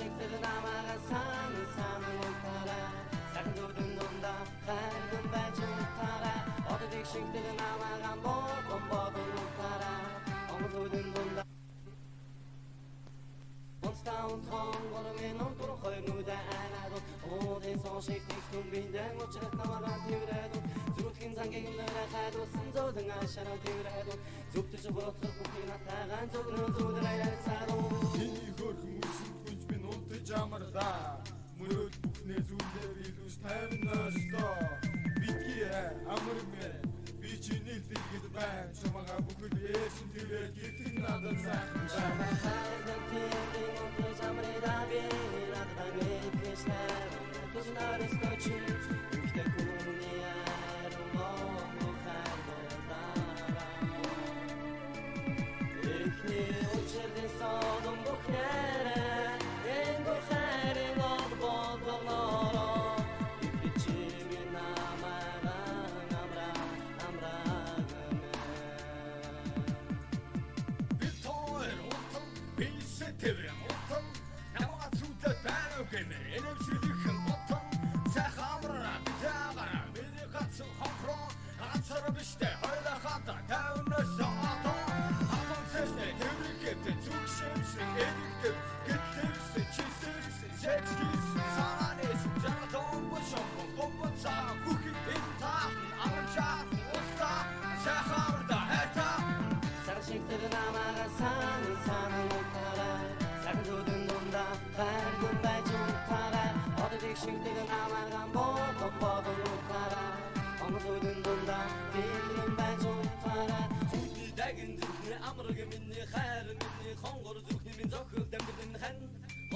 식들은 남아간 산은 못하라 작은 소든 돈다 밝은 발좀 타라 어두직 식들은 남아간 버도 못하라 어느 소든 돈다 Monstaun tron 걸음에 넘도록 헐누다 안아도 어디서 식틱 빈대 못지ለት 남아간 뒤래도 두루긴 상객들을 가도 쓴소 등한 샤라 뒤래도 좁두좁으로 털고 나타간 속는 소들의 사도 Миний хөрхөн үсэнд гүнж би унтаж амардаа мөрөөд бүхнээ зүйлээр илүүс тайвнасдоо битгий амраг мэ би чиний дэлгэд бай чамага бүхэл ээсэн тэрээр гитэн надад сайхан Шамаа хайрдан тэмдэг унтаж амрыда би надад ангипэснэр Тус нарыс ночи Ихтэй күнний айрын гомно хайрдара Ихний учирдын содон бүхнэрэ Энгүр хайрын олбодолоро Ипичиги намайган амрагамэ Битоэр утам бисэ тэврэн утам намаа зүтэ таногэмэр энэвчилхэн утам цахамра битагара миний гацсан хонхро ганцаар биштэй хойлоо хата тавнаас ата хамон цэстэй тэврэгтэй зүгшэмсэн энэгтэй гэтлэрсэн чисэрсэн секскис сананэс жаратон бошон бомбоцаа бүхий бинтаа амчаа уста цахамра хэта Sarışıktır namaga sanı 못하라 작은 소든 돈다 밝은 발좀 타라 어두직 식들은 나마간 버도 못하라 어느 소든 돈다 빈 발좀 타라 Dagin zukni amrıgı minni xayri minni xonğur zukni min zokul demdin xan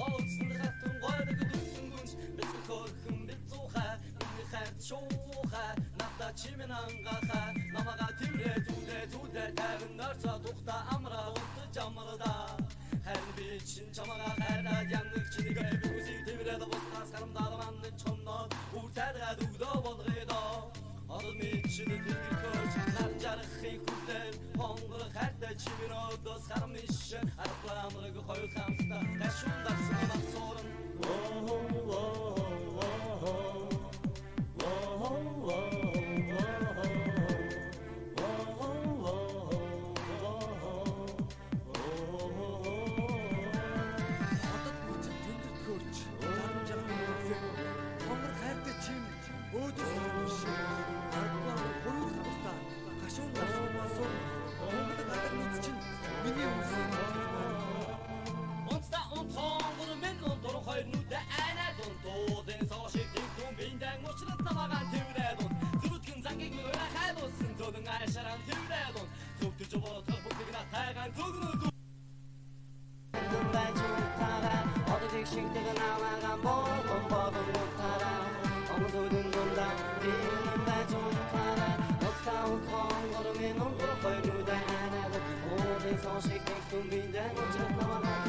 Olsun xattun qoyda gudussun gunç Bitsi korkum bitsuha minni xayt şoha Nafta çimin angaha Namaga tivre tude Tavin narsa tuxta amra Oltu camrıda Her biçin çamaga xayra Yanlık çini gaybi uzik tivre da Bostan sarımda alamanlı çonno Urterga dugda bolgıda Adım içini tivir koç Narcarıqı kudler Honğırı xərdə çimin o dost xarmışı Arıqlamırıqı qoyu xamsda Qəşunda sınamaq sorun Хотод бүцэн тэндэр төрч зарам жахын үргэлээ хонгор хайртай чим өөдөөс биш аргаан хоёр хавтаа гашуун насмасуу хонгор гадагнууд чинь миний үсэг Monsta honğır min ondur xoynuda Ənədun Toğdın soşikdik tun bindən Muşrıt tamağan tivredun Zürütkün zangik mi öyle xaydolsun Zodun ayşaran tivredun Zubtucu bolu tırpukligin attaygan Zugunu 밝은 발좀 타라 어두직 식들은 나마간 버도 못하라 어느 소든 돈다 빈 발좀 타라 Monstaun tron 걸음에 넘도록 헐누다 안아도 어디서 식틱 빈대 못지ለት 남아간